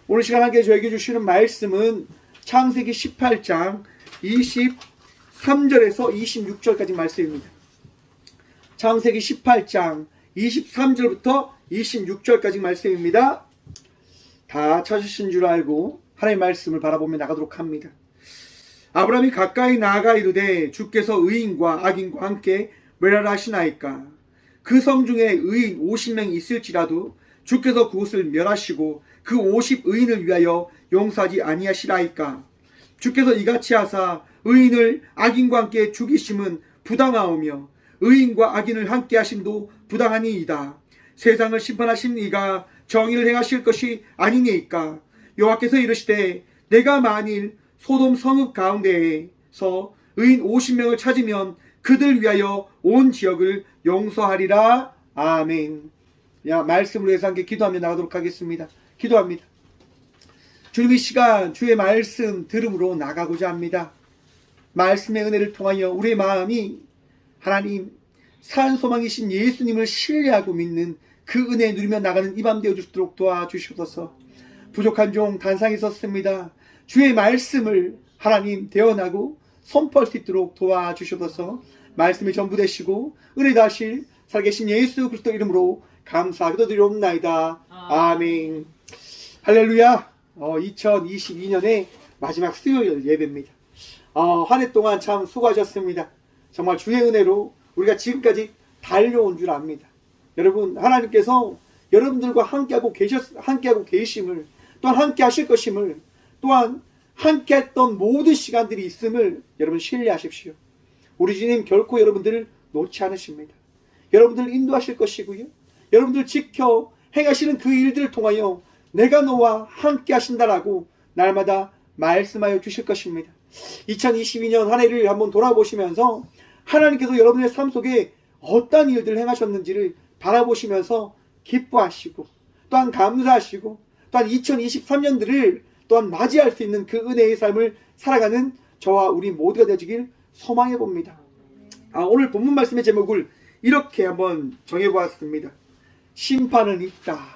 오늘 시간 함께 저에게 주시는 말씀은 창세기 18장 23절에서 26절까지 말씀입니다. 창세기 18장 23절부터 26절까지 말씀입니다. 다 찾으신 줄 알고 하나님의 말씀을 바라보며 나가도록 합니다. 아브라함이 가까이 나아가 이르되 주께서 의인과 악인과 함께 멸하라 하시나이까. 그 성 중에 의인 50명이 있을지라도 주께서 그곳을 멸하시고 그 50의인을 위하여 용서하지 아니하시라이까. 주께서 이같이 하사 의인을 악인과 함께 죽이심은 부당하오며 의인과 악인을 함께 하심도 부당하니이다. 세상을 심판하신 이가 정의를 행하실 것이 아니니까. 여호와께서 이르시되 내가 만일 소돔 성읍 가운데에서 의인 50명을 찾으면 그들 위하여 온 지역을 용서하리라. 아멘. 말씀을 위해서 함께 기도하며 나가도록 하겠습니다. 기도합니다. 주님, 이 시간 주의 말씀 들음으로 나가고자 합니다. 말씀의 은혜를 통하여 우리의 마음이 하나님 산 소망이신 예수님을 신뢰하고 믿는 그 은혜 누리며 나가는 이 밤 되어주시도록 도와주시옵소서. 부족한 종 단상에 섰습니다. 주의 말씀을 하나님 대언하고 선포할 수 있도록 도와주시옵소서. 말씀이 전부 되시고 은혜 다하실 살아계신 예수 그리스도 이름으로 감사하기도 드리옵나이다. 아멘. 할렐루야. 2022년의 마지막 수요일 예배입니다. 한 해 동안 참 수고하셨습니다. 정말 주의 은혜로 우리가 지금까지 달려온 줄 압니다. 여러분, 하나님께서 여러분들과 함께하고 계심을, 또한 함께 하실 것임을, 또한 함께 했던 모든 시간들이 있음을 여러분 신뢰하십시오. 우리 주님 결코 여러분들을 놓지 않으십니다. 여러분들을 인도하실 것이고요. 여러분들 지켜 행하시는 그 일들을 통하여 내가 너와 함께 하신다라고 날마다 말씀하여 주실 것입니다. 2022년 한 해를 한번 돌아보시면서 하나님께서 여러분의 삶 속에 어떠한 일들을 행하셨는지를 바라보시면서 기뻐하시고 또한 감사하시고 또한 2023년들을 또한 맞이할 수 있는 그 은혜의 삶을 살아가는 저와 우리 모두가 되어지길 소망해 봅니다. 오늘 본문 말씀의 제목을 이렇게 한번 정해보았습니다. 심판은 있다.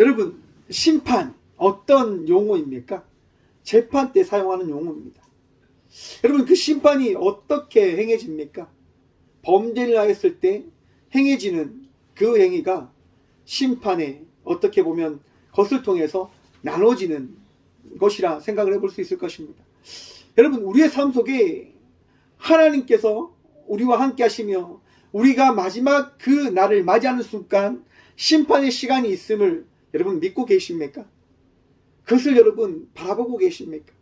여러분, 심판 어떤 용어입니까? 재판 때 사용하는 용어입니다. 여러분, 그 심판이 어떻게 행해집니까? 범죄를 하였을 때 행해지는 그 행위가 심판에 어떻게 보면 것을 통해서 나눠지는 것이라 생각을 해볼 수 있을 것입니다. 여러분, 우리의 삶 속에 하나님께서 우리와 함께 하시며 우리가 마지막 그 날을 맞이하는 순간 심판의 시간이 있음을 여러분 믿고 계십니까? 그것을 여러분 바라보고 계십니까?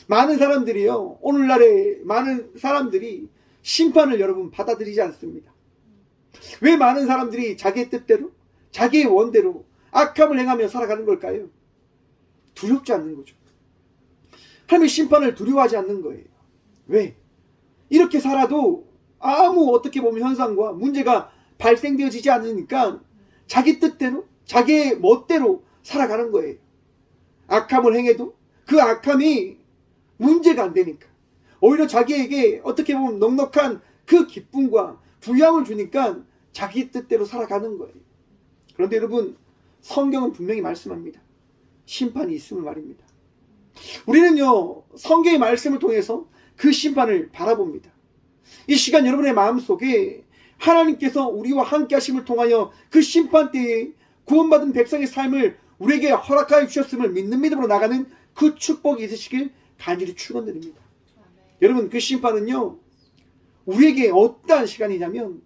많은 사람들이요, 오늘날에 많은 사람들이 심판을 여러분 받아들이지 않습니다. 왜 많은 사람들이 자기의 뜻대로 자기의 원대로 악함을 행하며 살아가는 걸까요? 두렵지 않는 거죠. 하나님의 심판을 두려워하지 않는 거예요. 왜? 이렇게 살아도 아무 어떻게 보면 현상과 문제가 발생되어지지 않으니까 자기 뜻대로 자기의 멋대로 살아가는 거예요. 악함을 행해도 그 악함이 문제가 안 되니까 오히려 자기에게 어떻게 보면 넉넉한 그 기쁨과 부양을 주니까 자기 뜻대로 살아가는 거예요. 그런데 여러분, 성경은 분명히 말씀합니다. 심판이 있음을 말입니다. 우리는요, 성경의 말씀을 통해서 그 심판을 바라봅니다. 이 시간 여러분의 마음속에 하나님께서 우리와 함께 하심을 통하여 그 심판 때에 구원받은 백성의 삶을 우리에게 허락하여 주셨음을 믿는 믿음으로 나가는 그 축복이 있으시길 간절히 축원드립니다. 여러분, 그 심판은요, 우리에게 어떠한 시간이냐면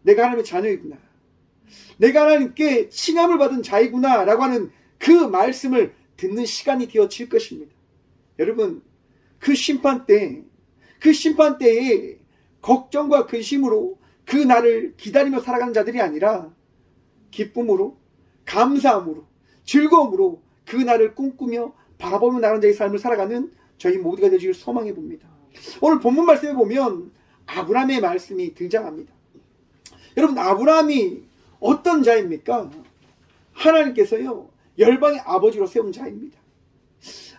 내가 하나님의 자녀이구나, 내가 하나님께 칭함을 받은 자이구나 라고 하는 그 말씀을 듣는 시간이 되어질 것입니다. 여러분, 그 심판 때에 걱정과 근심으로 그 날을 기다리며 살아가는 자들이 아니라 기쁨으로, 감사함으로, 즐거움으로 그 날을 꿈꾸며 바라보며 나가는 자의 삶을 살아가는 저희 모두가 되기를 소망해 봅니다. 오늘 본문 말씀에 보면 아브라함의 말씀이 등장합니다. 여러분, 아브라함이 어떤 자입니까? 하나님께서요, 열방의 아버지로 세운 자입니다.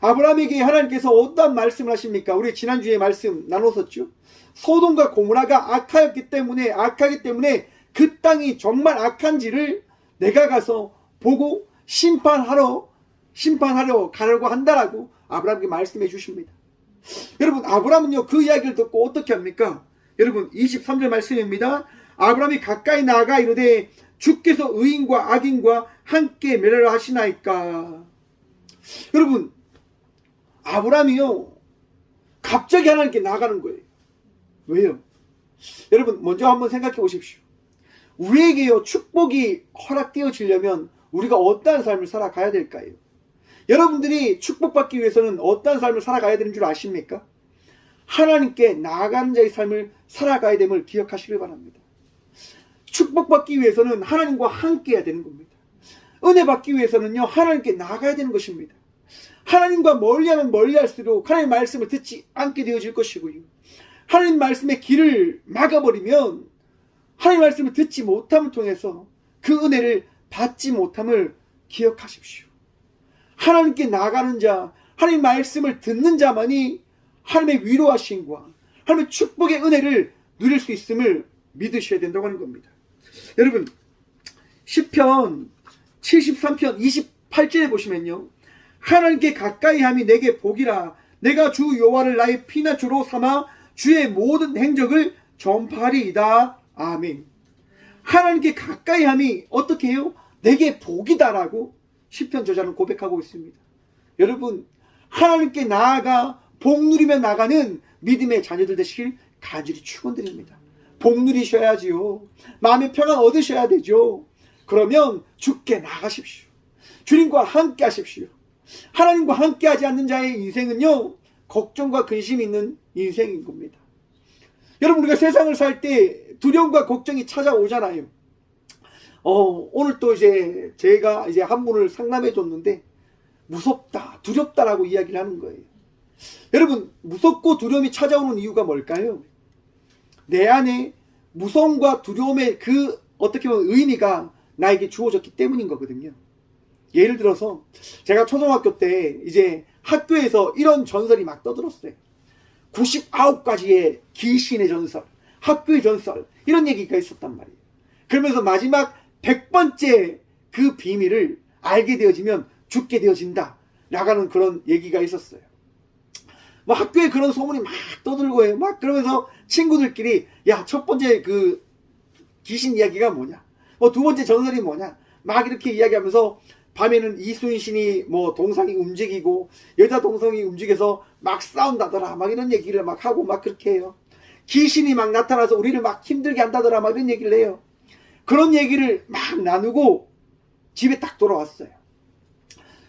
아브라함에게 하나님께서 어떤 말씀을 하십니까? 우리 지난주에 말씀 나눴었죠. 소돔과 고모라가 악하기 때문에 그 땅이 정말 악한지를 내가 가서 보고 심판하러 가려고 한다라고 아브라함에게 말씀해 주십니다. 여러분, 아브라함은요, 그 이야기를 듣고 어떻게 합니까? 여러분, 23절 말씀입니다. 아브라함이 가까이 나아가 이르되 주께서 의인과 악인과 함께 멸하라 하시나이까. 여러분, 아브라함이요, 갑자기 하나님께 나가는 거예요. 왜요? 여러분, 먼저 한번 생각해 보십시오. 우리에게요, 축복이 허락되어지려면 우리가 어떠한 삶을 살아가야 될까요? 여러분들이 축복받기 위해서는 어떠한 삶을 살아가야 되는 줄 아십니까? 하나님께 나아가는 자의 삶을 살아가야 됨을 기억하시길 바랍니다. 축복받기 위해서는 하나님과 함께 해야 되는 겁니다. 은혜 받기 위해서는요, 하나님께 나아가야 되는 것입니다. 하나님과 멀리하면 멀리할수록 하나님의 말씀을 듣지 않게 되어질 것이고요. 하나님 말씀의 길을 막아버리면 하나님 말씀을 듣지 못함을 통해서 그 은혜를 받지 못함을 기억하십시오. 하나님께 나아가는 자, 하나님 말씀을 듣는 자만이 하나님의 위로하심과 하나님의 축복의 은혜를 누릴 수 있음을 믿으셔야 된다고 하는 겁니다. 여러분, 시편 73편 28절에 보시면요, 하나님께 가까이 함이 내게 복이라. 내가 주 여호와를 나의 피나 주로 삼아 주의 모든 행적을 전파하리이다. 아멘. 하나님께 가까이 함이 어떻게 해요? 내게 복이다라고 시편 저자는 고백하고 있습니다. 여러분, 하나님께 나아가 복 누리며 나가는 믿음의 자녀들 되시길 간절히 축원드립니다. 복 누리셔야지요. 마음의 평안 얻으셔야 되죠. 그러면 주께 나가십시오. 주님과 함께 하십시오. 하나님과 함께 하지 않는 자의 인생은요, 걱정과 근심이 있는 인생인 겁니다. 여러분, 우리가 세상을 살 때 두려움과 걱정이 찾아오잖아요. 오늘 또 제가 한 분을 상담해 줬는데 무섭다, 두렵다라고 이야기를 하는 거예요. 여러분, 무섭고 두려움이 찾아오는 이유가 뭘까요? 내 안에 무서움과 두려움의 그 어떻게 보면 의미가 나에게 주어졌기 때문인 거거든요. 예를 들어서 제가 초등학교 때 학교에서 이런 전설이 막 떠들었어요. 99가지의 귀신의 전설, 학교의 전설, 이런 얘기가 있었단 말이에요. 그러면서 마지막 100번째 그 비밀을 알게 되어지면 죽게 되어진다 라가는 그런 얘기가 있었어요. 학교에 그런 소문이 막 떠들고 막 그러면서 친구들끼리, 야, 첫 번째 그 귀신 이야기가 뭐냐, 두 번째 전설이 뭐냐, 막 이렇게 이야기하면서 밤에는 이순신이 동상이 움직이고 여자 동상이 움직여서 막 싸운다더라, 막 이런 얘기를 막 하고 막 그렇게 해요. 귀신이 막 나타나서 우리를 막 힘들게 한다더라, 막 이런 얘기를 해요. 그런 얘기를 막 나누고 집에 딱 돌아왔어요.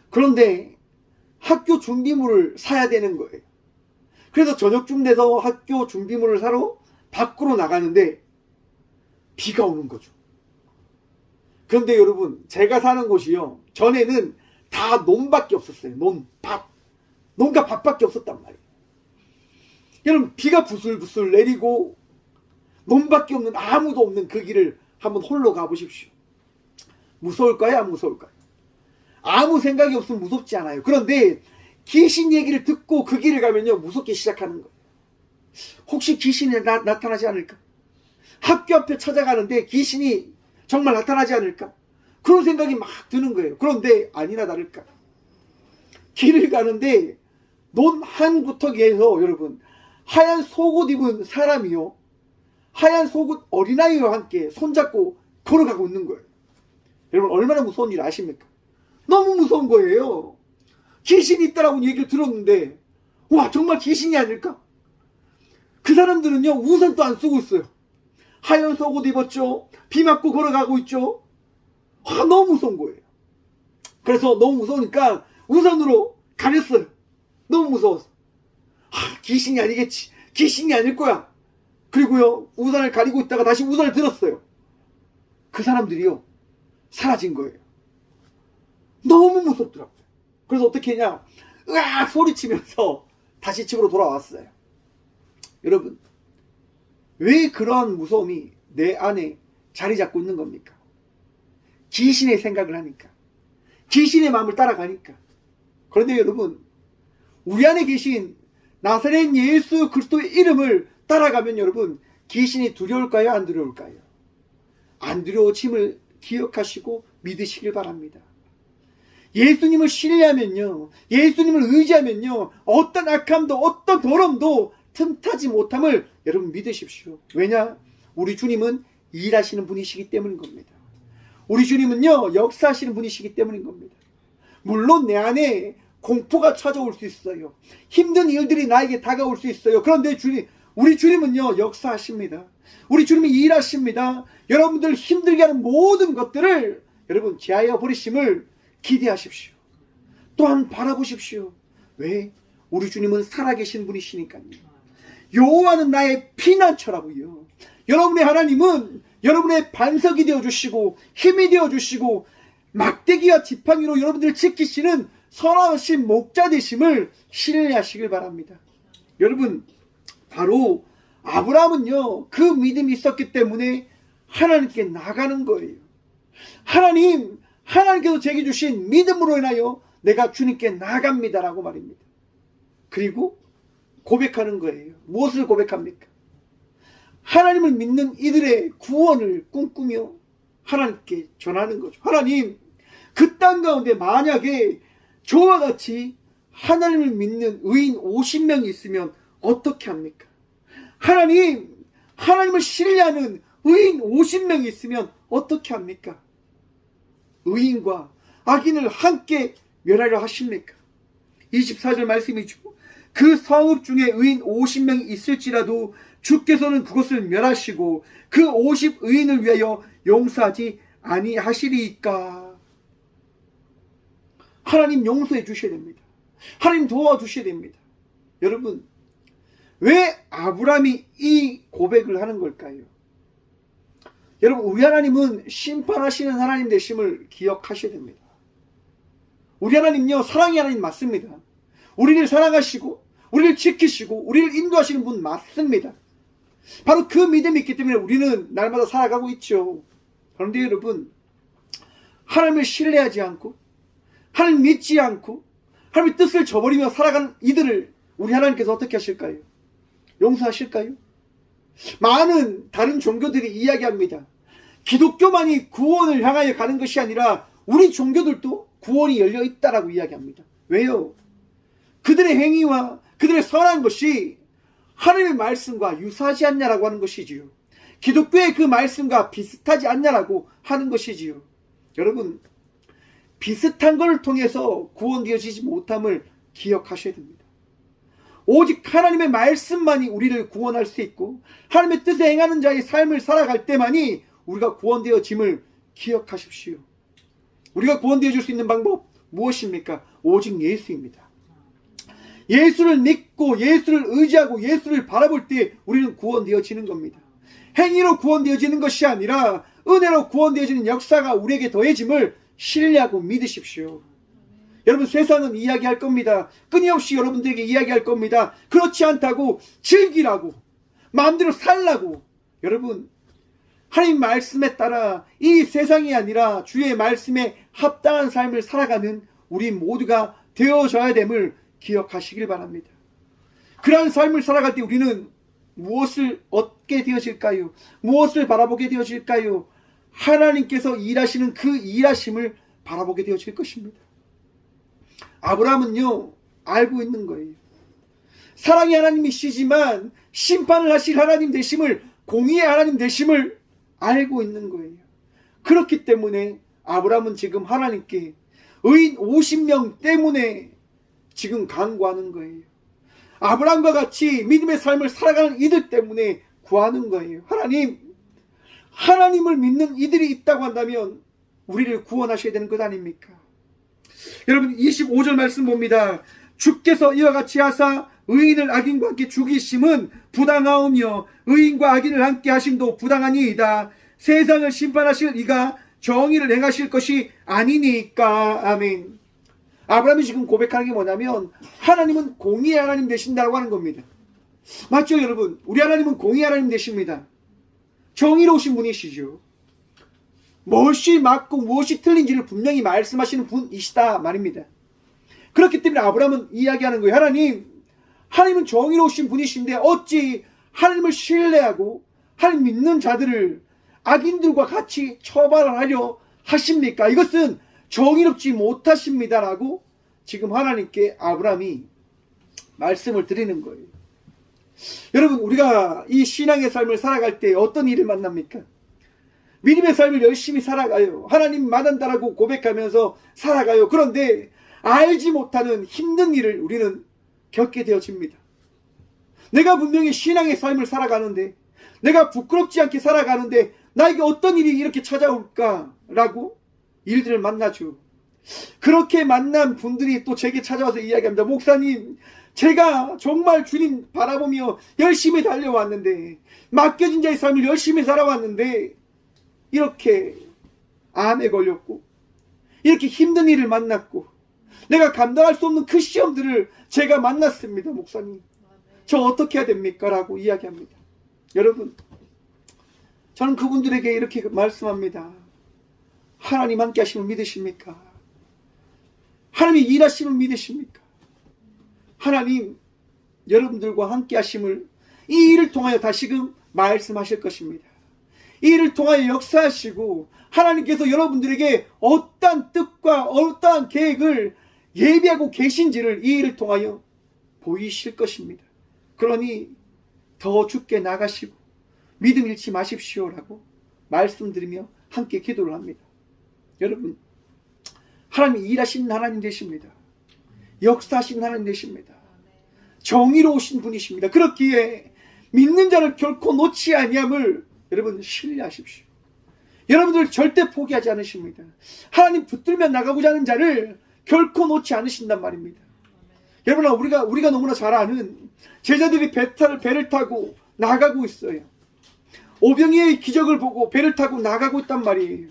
그런데 학교 준비물을 사야 되는 거예요. 그래서 저녁쯤 돼서 학교 준비물을 사러 밖으로 나가는데 비가 오는 거죠. 그런데 여러분, 제가 사는 곳이요, 전에는 다 논밖에 없었어요. 논과 밭밖에 없었단 말이에요. 여러분, 비가 부슬부슬 내리고 논밖에 없는, 아무도 없는 그 길을 한번 홀로 가보십시오. 무서울까요? 안 무서울까요? 아무 생각이 없으면 무섭지 않아요. 그런데 귀신 얘기를 듣고 그 길을 가면요, 무섭게 시작하는 거예요. 혹시 귀신이 나타나지 않을까? 학교 앞에 찾아가는데 귀신이 정말 나타나지 않을까? 그런 생각이 막 드는 거예요. 그런데 아니나 다를까, 길을 가는데 논 한 구터기에서 여러분, 하얀 속옷 입은 사람이요, 하얀 속옷 어린아이와 함께 손잡고 걸어가고 있는 거예요. 여러분, 얼마나 무서운 줄 아십니까? 너무 무서운 거예요. 귀신이 있다라고 얘기를 들었는데, 와, 정말 귀신이 아닐까? 그 사람들은요, 우산도 안 쓰고 있어요. 하얀 속옷 입었죠. 비 맞고 걸어가고 있죠. 너무 무서운 거예요. 그래서 너무 무서우니까 우산으로 가렸어요. 너무 무서워서. 귀신이 아니겠지, 귀신이 아닐 거야. 그리고요, 우산을 가리고 있다가 다시 우산을 들었어요. 그 사람들이요, 사라진 거예요. 너무 무섭더라고요. 그래서 어떻게 했냐, 으악 소리치면서 다시 집으로 돌아왔어요. 여러분, 왜 그러한 무서움이 내 안에 자리 잡고 있는 겁니까? 귀신의 생각을 하니까, 귀신의 마음을 따라가니까. 그런데 여러분, 우리 안에 계신 나사렛 예수 그리스도의 이름을 따라가면 여러분, 귀신이 두려울까요? 안 두려울까요? 안 두려워짐을 기억하시고 믿으시길 바랍니다. 예수님을 신뢰하면요, 예수님을 의지하면요, 어떤 악함도 어떤 더러움도 틈타지 못함을 여러분 믿으십시오. 왜냐? 우리 주님은 일하시는 분이시기 때문인 겁니다. 우리 주님은요, 역사하시는 분이시기 때문인 겁니다. 물론 내 안에 공포가 찾아올 수 있어요. 힘든 일들이 나에게 다가올 수 있어요. 그런데 우리 주님은요, 역사하십니다. 우리 주님이 일하십니다. 여러분들 힘들게 하는 모든 것들을 여러분 제하여 버리심을 기대하십시오. 또한 바라보십시오. 왜? 우리 주님은 살아계신 분이시니까요. 여호와는 나의 피난처라고요. 여러분의 하나님은 여러분의 반석이 되어주시고 힘이 되어주시고 막대기와 지팡이로 여러분들을 지키시는 선하신 목자 되심을 신뢰하시길 바랍니다. 여러분, 바로 아브라함은요, 그 믿음이 있었기 때문에 하나님께 나가는 거예요. 하나님께서 제게 주신 믿음으로 인하여 내가 주님께 나갑니다라고 말입니다. 그리고 고백하는 거예요. 무엇을 고백합니까? 하나님을 믿는 이들의 구원을 꿈꾸며 하나님께 전하는 거죠. 하나님, 그 땅 가운데 만약에 저와 같이 하나님을 믿는 의인 50명이 있으면 어떻게 합니까? 하나님을 신뢰하는 의인 50명이 있으면 어떻게 합니까? 의인과 악인을 함께 멸하려 하십니까? 24절 말씀이죠. 그 성읍 중에 의인 50명이 있을지라도 주께서는 그것을 멸하시고 그 50 의인을 위하여 용서하지 아니하시리이까. 하나님 용서해 주셔야 됩니다. 하나님 도와주셔야 됩니다. 여러분, 왜 아브라함이 이 고백을 하는 걸까요? 여러분, 우리 하나님은 심판하시는 하나님 되심을 기억하셔야 됩니다. 우리 하나님요, 사랑의 하나님 맞습니다. 우리를 사랑하시고 우리를 지키시고 우리를 인도하시는 분 맞습니다. 바로 그 믿음이 있기 때문에 우리는 날마다 살아가고 있죠. 그런데 여러분, 하나님을 신뢰하지 않고 하나님 믿지 않고 하나님의 뜻을 저버리며 살아가는 이들을 우리 하나님께서 어떻게 하실까요? 용서하실까요? 많은 다른 종교들이 이야기합니다. 기독교만이 구원을 향하여 가는 것이 아니라 우리 종교들도 구원이 열려 있다라고 이야기합니다. 왜요? 그들의 행위와 그들의 선한 것이 하나님의 말씀과 유사하지 않냐라고 하는 것이지요. 기독교의 그 말씀과 비슷하지 않냐라고 하는 것이지요. 여러분, 비슷한 것을 통해서 구원되어지지 못함을 기억하셔야 됩니다. 오직 하나님의 말씀만이 우리를 구원할 수 있고 하나님의 뜻에 행하는 자의 삶을 살아갈 때만이 우리가 구원되어짐을 기억하십시오. 우리가 구원되어질 수 있는 방법 무엇입니까? 오직 예수입니다. 예수를 믿고 예수를 의지하고 예수를 바라볼 때 우리는 구원되어지는 겁니다. 행위로 구원되어지는 것이 아니라 은혜로 구원되어지는 역사가 우리에게 더해짐을 신뢰하고 믿으십시오. 여러분, 세상은 이야기할 겁니다. 끊임없이 여러분들에게 이야기할 겁니다. 그렇지 않다고 즐기라고 마음대로 살라고. 여러분, 하나님 말씀에 따라 이 세상이 아니라 주의 말씀에 합당한 삶을 살아가는 우리 모두가 되어져야 됨을 기억하시길 바랍니다. 그러한 삶을 살아갈 때 우리는 무엇을 얻게 되어질까요? 무엇을 바라보게 되어질까요? 하나님께서 일하시는 그 일하심을 바라보게 되어질 것입니다. 아브라함은요, 알고 있는 거예요. 사랑의 하나님이시지만 심판을 하실 하나님 되심을, 공의의 하나님 되심을 알고 있는 거예요. 그렇기 때문에 아브라함은 지금 하나님께 의인 50명 때문에 지금 간구하는 거예요. 아브라함과 같이 믿음의 삶을 살아가는 이들 때문에 구하는 거예요. 하나님을 믿는 이들이 있다고 한다면 우리를 구원하셔야 되는 것 아닙니까? 여러분, 25절 말씀 봅니다. 주께서 이와 같이 하사 의인을 악인과 함께 죽이심은 부당하오며 의인과 악인을 함께 하심도 부당하니이다. 세상을 심판하실 이가 정의를 행하실 것이 아니니까. 아멘. 아브라함이 지금 고백하는 게 뭐냐면 하나님은 공의의 하나님 되신다고 하는 겁니다. 맞죠, 여러분? 우리 하나님은 공의의 하나님 되십니다. 정의로우신 분이시죠. 무엇이 맞고 무엇이 틀린지를 분명히 말씀하시는 분이시다 말입니다. 그렇기 때문에 아브라함은 이야기하는 거예요. 하나님은 정의로우신 분이신데 어찌 하나님을 신뢰하고 하나님 믿는 자들을 악인들과 같이 처벌하려 하십니까? 이것은 정의롭지 못하십니다라고 지금 하나님께 아브라함이 말씀을 드리는 거예요. 여러분, 우리가 이 신앙의 삶을 살아갈 때 어떤 일을 만납니까? 믿음의 삶을 열심히 살아가요. 하나님 만난다라고 고백하면서 살아가요. 그런데 알지 못하는 힘든 일을 우리는 겪게 되어집니다. 내가 분명히 신앙의 삶을 살아가는데, 내가 부끄럽지 않게 살아가는데 나에게 어떤 일이 이렇게 찾아올까라고 일들을 만나죠. 그렇게 만난 분들이 또 제게 찾아와서 이야기합니다. 목사님, 제가 정말 주님 바라보며 열심히 달려왔는데, 맡겨진 자의 삶을 열심히 살아왔는데 이렇게 암에 걸렸고, 이렇게 힘든 일을 만났고, 내가 감당할 수 없는 그 시험들을 제가 만났습니다. 목사님, 저 어떻게 해야 됩니까? 라고 이야기합니다. 여러분, 저는 그분들에게 이렇게 말씀합니다. 하나님 함께 하심을 믿으십니까? 하나님이 일하심을 믿으십니까? 하나님 여러분들과 함께 하심을 이 일을 통하여 다시금 말씀하실 것입니다. 이 일을 통하여 역사하시고 하나님께서 여러분들에게 어떠한 뜻과 어떠한 계획을 예비하고 계신지를 이 일을 통하여 보이실 것입니다. 그러니 더 죽게 나가시고 믿음 잃지 마십시오라고 말씀드리며 함께 기도를 합니다. 여러분, 하나님이 일하시는 하나님 되십니다. 역사하시는 하나님 되십니다. 정의로우신 분이십니다. 그렇기에 믿는 자를 결코 놓지 아니함을 여러분 신뢰하십시오. 여러분들 절대 포기하지 않으십니다. 하나님 붙들며 나가고자 하는 자를 결코 놓지 않으신단 말입니다. 여러분, 우리가 너무나 잘 아는 제자들이 배를 타고 나가고 있어요. 오병이의 기적을 보고 배를 타고 나가고 있단 말이에요.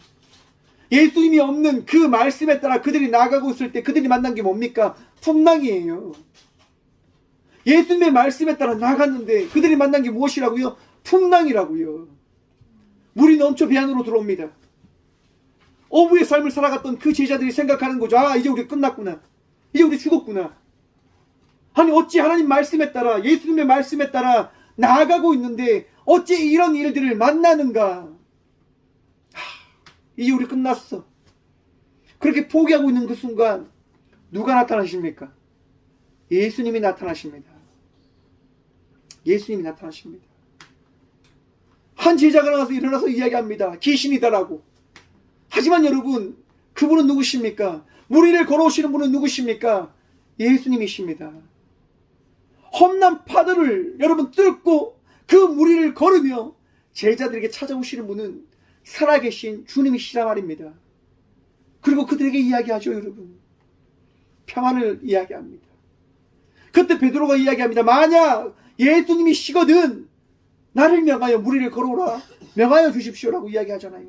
예수님이 없는 그 말씀에 따라 그들이 나가고 있을 때 그들이 만난 게 뭡니까? 풍랑이에요. 예수님의 말씀에 따라 나갔는데 그들이 만난 게 무엇이라고요? 풍랑이라고요. 물이 넘쳐 배 안으로 들어옵니다. 어부의 삶을 살아갔던 그 제자들이 생각하는 거죠. 아, 이제 우리 끝났구나. 이제 우리 죽었구나. 아니, 어찌 하나님 말씀에 따라, 예수님의 말씀에 따라 나아가고 있는데 어찌 이런 일들을 만나는가? 이제 우리 끝났어. 그렇게 포기하고 있는 그 순간 누가 나타나십니까? 예수님이 나타나십니다. 예수님이 나타나십니다. 한 제자가 나와서 일어나서 이야기합니다. 귀신이다라고. 하지만 여러분, 그분은 누구십니까? 무리를 걸어오시는 분은 누구십니까? 예수님이십니다. 험난 파도를 여러분 뚫고 그 무리를 걸으며 제자들에게 찾아오시는 분은 살아계신 주님이시라 말입니다. 그리고 그들에게 이야기하죠. 여러분, 평안을 이야기합니다. 그때 베드로가 이야기합니다. 만약 예수님이시거든 나를 명하여 무리를 걸어오라, 명하여 주십시오라고 이야기하잖아요.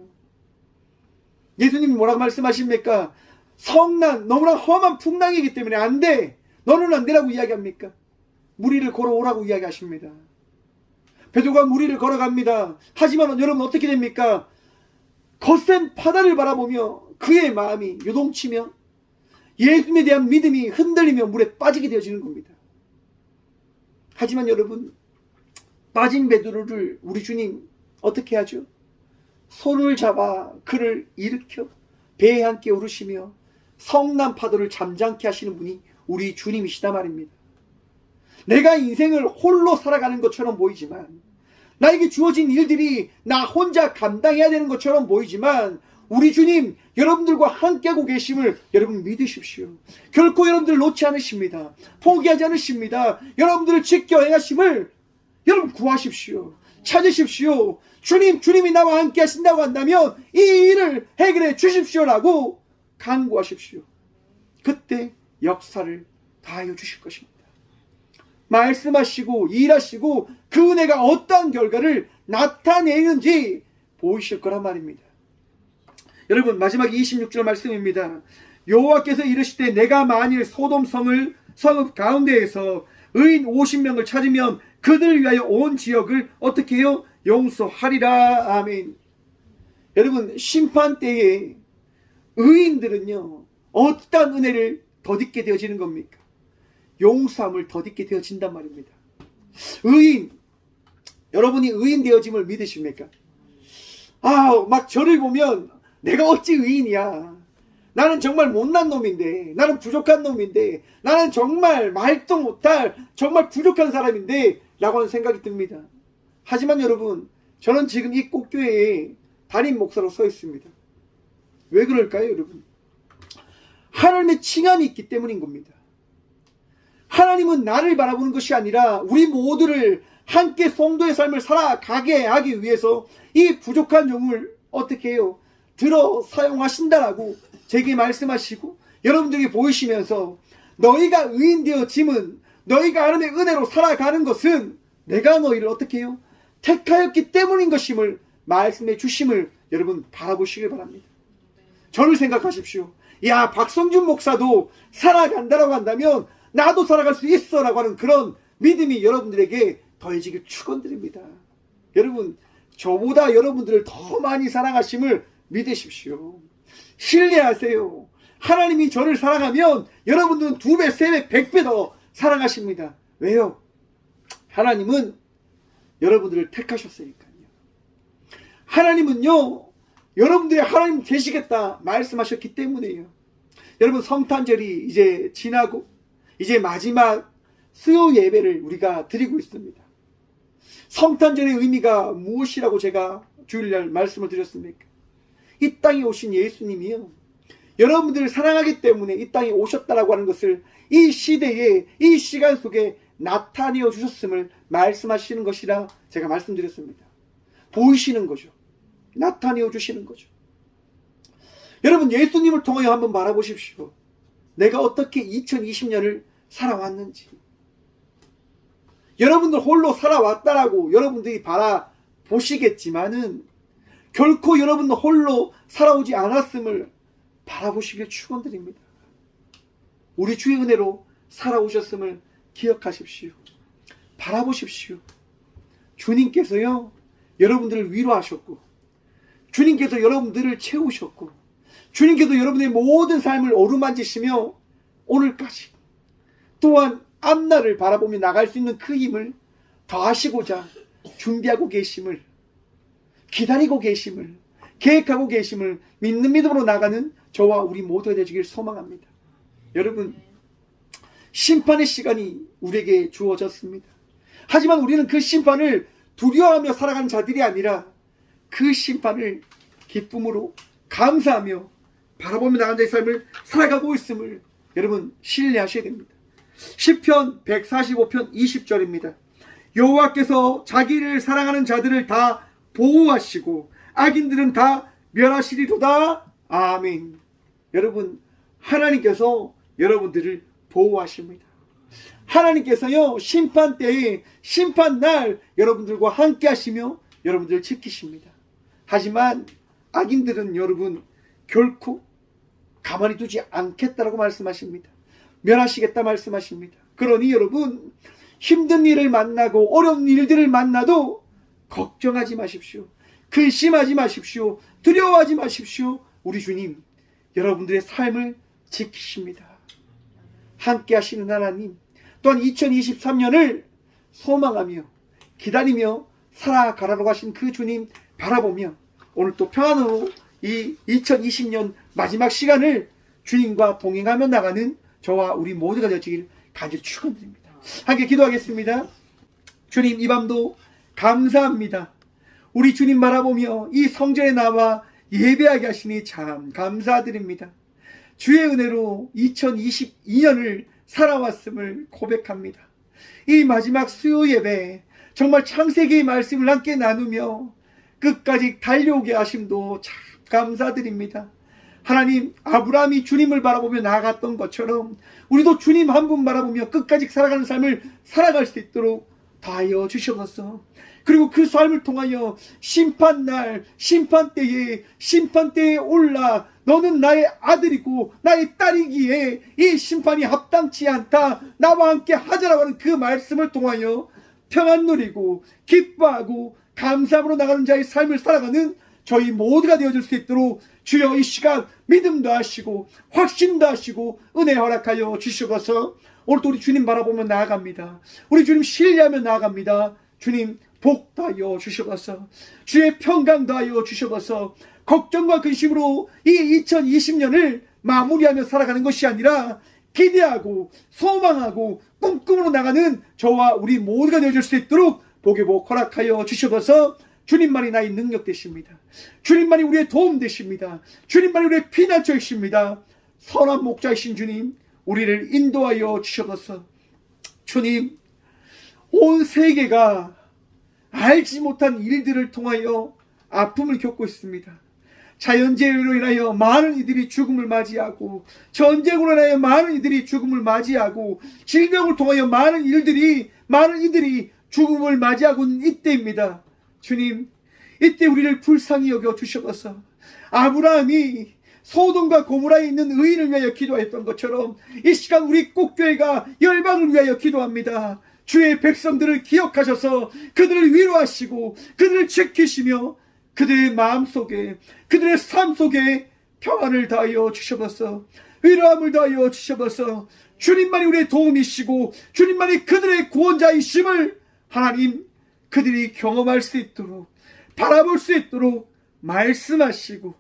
예수님이 뭐라고 말씀하십니까? 성난, 너무나 험한 풍랑이기 때문에 안 돼, 너는 안 되라고 이야기합니까? 무리를 걸어오라고 이야기하십니다. 베드로가 무리를 걸어갑니다. 하지만 여러분 어떻게 됩니까? 거센 바다를 바라보며 그의 마음이 요동치며 예수님에 대한 믿음이 흔들리며 물에 빠지게 되어지는 겁니다. 하지만 여러분, 빠진 베드로를 우리 주님 어떻게 하죠? 손을 잡아 그를 일으켜 배에 함께 오르시며 성난 파도를 잠잠케 하시는 분이 우리 주님이시다 말입니다. 내가 인생을 홀로 살아가는 것처럼 보이지만, 나에게 주어진 일들이 나 혼자 감당해야 되는 것처럼 보이지만, 우리 주님 여러분들과 함께하고 계심을 여러분 믿으십시오. 결코 여러분들 놓지 않으십니다. 포기하지 않으십니다. 여러분들을 지켜 행하심을 여러분 구하십시오. 찾으십시오. 주님이 나와 함께 하신다고 한다면 이 일을 해결해 주십시오라고 간구하십시오. 그때 역사를 다하여 주실 것입니다. 말씀하시고 일하시고 그 은혜가 어떠한 결과를 나타내는지 보이실 거란 말입니다. 여러분, 마지막 26절 말씀입니다. 여호와께서 이르시되 내가 만일 소돔 성읍 가운데에서 의인 50명을 찾으면 그들 위하여 온 지역을 어떻게 해요? 용서하리라. 아멘. 여러분, 심판 때에 의인들은요 어떠한 은혜를 덧입게 되어지는 겁니까? 용서함을 덧입게 되어진단 말입니다. 의인, 여러분이 의인 되어짐을 믿으십니까? 막 저를 보면 내가 어찌 의인이야. 나는 정말 못난 놈인데, 나는 부족한 놈인데, 나는 정말 말도 못할 정말 부족한 사람인데 라고 하는 생각이 듭니다. 하지만 여러분, 저는 지금 이 꽃교회에 담임 목사로 서 있습니다. 왜 그럴까요, 여러분? 하나님의 칭함이 있기 때문인 겁니다. 하나님은 나를 바라보는 것이 아니라 우리 모두를 함께 성도의 삶을 살아가게 하기 위해서 이 부족한 영을 어떻게 해요? 들어 사용하신다라고 제게 말씀하시고 여러분들에게 보이시면서 너희가 의인 되어짐은 너희가 하나님의 은혜로 살아가는 것은 내가 너희를 어떻게 해요? 택하였기 때문인 것임을 말씀해 주심을 여러분 바라보시길 바랍니다. 저를 생각하십시오. 야, 박성준 목사도 살아간다라고 한다면 나도 살아갈 수 있어 라고 하는 그런 믿음이 여러분들에게 더해지길 축원드립니다. 여러분, 저보다 여러분들을 더 많이 사랑하심을 믿으십시오. 신뢰하세요. 하나님이 저를 사랑하면 여러분들은 2배, 3배, 100배 더 사랑하십니다. 왜요? 하나님은 여러분들을 택하셨으니까요. 하나님은요, 여러분들이 하나님 되시겠다 말씀하셨기 때문에요. 여러분, 성탄절이 이제 지나고 이제 마지막 수요 예배를 우리가 드리고 있습니다. 성탄절의 의미가 무엇이라고 제가 주일날 말씀을 드렸습니까? 이 땅에 오신 예수님이요, 여러분들을 사랑하기 때문에 이 땅에 오셨다라고 하는 것을 이 시대에, 이 시간 속에 나타내어 주셨음을 말씀하시는 것이라 제가 말씀드렸습니다. 보이시는 거죠. 나타내어 주시는 거죠. 여러분, 예수님을 통하여 한번 바라보십시오. 내가 어떻게 2020년을 살아왔는지. 여러분들 홀로 살아왔다라고 여러분들이 바라보시겠지만은 결코 여러분들 홀로 살아오지 않았음을 바라보시길 축원드립니다. 우리 주의 은혜로 살아오셨음을 기억하십시오. 바라보십시오. 주님께서요, 여러분들을 위로하셨고, 주님께서 여러분들을 채우셨고, 주님께서 여러분의 모든 삶을 어루만지시며 오늘까지 또한 앞날을 바라보며 나갈 수 있는 그 힘을 더하시고자 준비하고 계심을, 기다리고 계심을, 계획하고 계심을 믿는 믿음으로 나가는 저와 우리 모두가 되시길 소망합니다. 여러분, 심판의 시간이 우리에게 주어졌습니다. 하지만 우리는 그 심판을 두려워하며 살아가는 자들이 아니라 그 심판을 기쁨으로 감사하며 바라보며 나가는 자의 삶을 살아가고 있음을 여러분 신뢰하셔야 됩니다. 시편 145편 20절입니다. 여호와께서 자기를 사랑하는 자들을 다 보호하시고 악인들은 다 멸하시리로다. 아멘. 여러분, 하나님께서 여러분들을 보호하십니다. 하나님께서요, 심판 때에, 심판날 여러분들과 함께 하시며 여러분들을 지키십니다. 하지만 악인들은 여러분 결코 가만히 두지 않겠다라고 말씀하십니다. 멸하시겠다 말씀하십니다. 그러니 여러분, 힘든 일을 만나고 어려운 일들을 만나도 걱정하지 마십시오. 근심하지 마십시오. 두려워하지 마십시오. 우리 주님 여러분들의 삶을 지키십니다. 함께 하시는 하나님, 또한 2023년을 소망하며 기다리며 살아가라고 하신 그 주님 바라보며 오늘 또 평안으로 이 2020년 마지막 시간을 주님과 동행하며 나가는 저와 우리 모두가 되시길 간절히 축원드립니다. 함께 기도하겠습니다. 주님, 이 밤도 감사합니다. 우리 주님 바라보며 이 성전에 나와 예배하게 하시니 참 감사드립니다. 주의 은혜로 2022년을 살아왔음을 고백합니다. 이 마지막 수요 예배 정말 창세기의 말씀을 함께 나누며 끝까지 달려오게 하심도 참 감사드립니다. 하나님, 아브라함이 주님을 바라보며 나아갔던 것처럼 우리도 주님 한 분 바라보며 끝까지 살아가는 삶을 살아갈 수 있도록 다하여 주셔서, 그리고 그 삶을 통하여 심판날, 심판대에 올라 너는 나의 아들이고 나의 딸이기에 이 심판이 합당치 않다, 나와 함께 하자라고 하는 그 말씀을 통하여 평안 누리고 기뻐하고 감사함으로 나가는 자의 삶을 살아가는 저희 모두가 되어줄 수 있도록 주여 이 시간 믿음도 하시고 확신도 하시고 은혜 허락하여 주시고서 오늘도 우리 주님 바라보며 나아갑니다. 우리 주님 신뢰하며 나아갑니다. 주님 복 다하여 주시옵소서. 주의 평강 다하여 주시옵소서. 걱정과 근심으로 이 2020년을 마무리하며 살아가는 것이 아니라 기대하고 소망하고 꿈꾸며 나가는 저와 우리 모두가 되어줄 수 있도록 복의 복 허락하여 주셔서 주님만이 나의 능력 되십니다. 주님만이 우리의 도움 되십니다. 주님만이 우리의 피난처이십니다. 선한 목자이신 주님, 우리를 인도하여 주셔서 주님, 온 세계가 알지 못한 일들을 통하여 아픔을 겪고 있습니다. 자연재해로 인하여 많은 이들이 죽음을 맞이하고, 전쟁으로 인하여 많은 이들이 죽음을 맞이하고, 질병을 통하여 많은 이들이 죽음을 맞이하고 있는 이때입니다. 주님, 이때 우리를 불쌍히 여겨 주셔서 아브라함이 소돔과 고모라에 있는 의인을 위하여 기도했던 것처럼 이 시간 우리 꼭교회가 열방을 위하여 기도합니다. 주의 백성들을 기억하셔서 그들을 위로하시고 그들을 지키시며 그들의 마음속에, 그들의 삶 속에 평안을 다하여 주셔서, 위로함을 다하여 주셔서 주님만이 우리의 도움이시고 주님만이 그들의 구원자이심을 하나님, 그들이 경험할 수 있도록, 바라볼 수 있도록 말씀하시고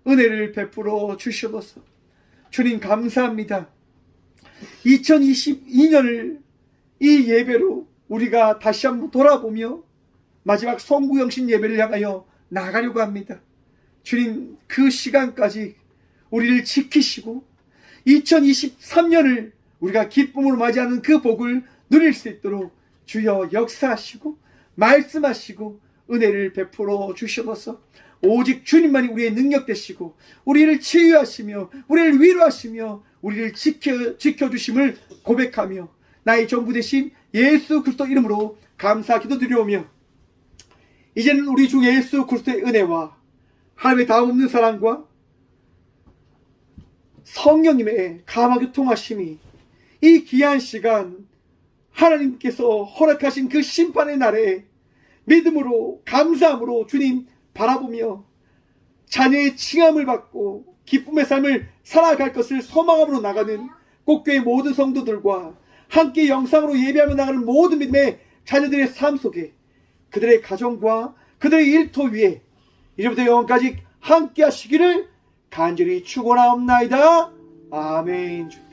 은혜를 베풀어 주셔서 주님 감사합니다. 2022년을 이 예배로 우리가 다시 한번 돌아보며 마지막 성구영신 예배를 향하여 나가려고 합니다. 주님, 그 시간까지 우리를 지키시고 2023년을 우리가 기쁨으로 맞이하는 그 복을 누릴 수 있도록 주여 역사하시고 말씀하시고 은혜를 베풀어 주셔서 오직 주님만이 우리의 능력 되시고 우리를 치유하시며 우리를 위로하시며 우리를 지켜주심을 고백하며 나의 전부 되신 예수 그리스도 이름으로 감사 기도드리오며, 이제는 우리 주 예수 그리스도의 은혜와 하나님의 다음없는 사랑과 성령님의 감화교통하심이 이 귀한 시간 하나님께서 허락하신 그 심판의 날에 믿음으로 감사함으로 주님 바라보며 자녀의 칭함을 받고 기쁨의 삶을 살아갈 것을 소망함으로 나가는 꼭교회 모든 성도들과 함께 영상으로 예배하며 나가는 모든 믿음의 자녀들의 삶 속에, 그들의 가정과 그들의 일터 위에 이제부터 영원까지 함께 하시기를 간절히 축원하옵나이다. 아멘.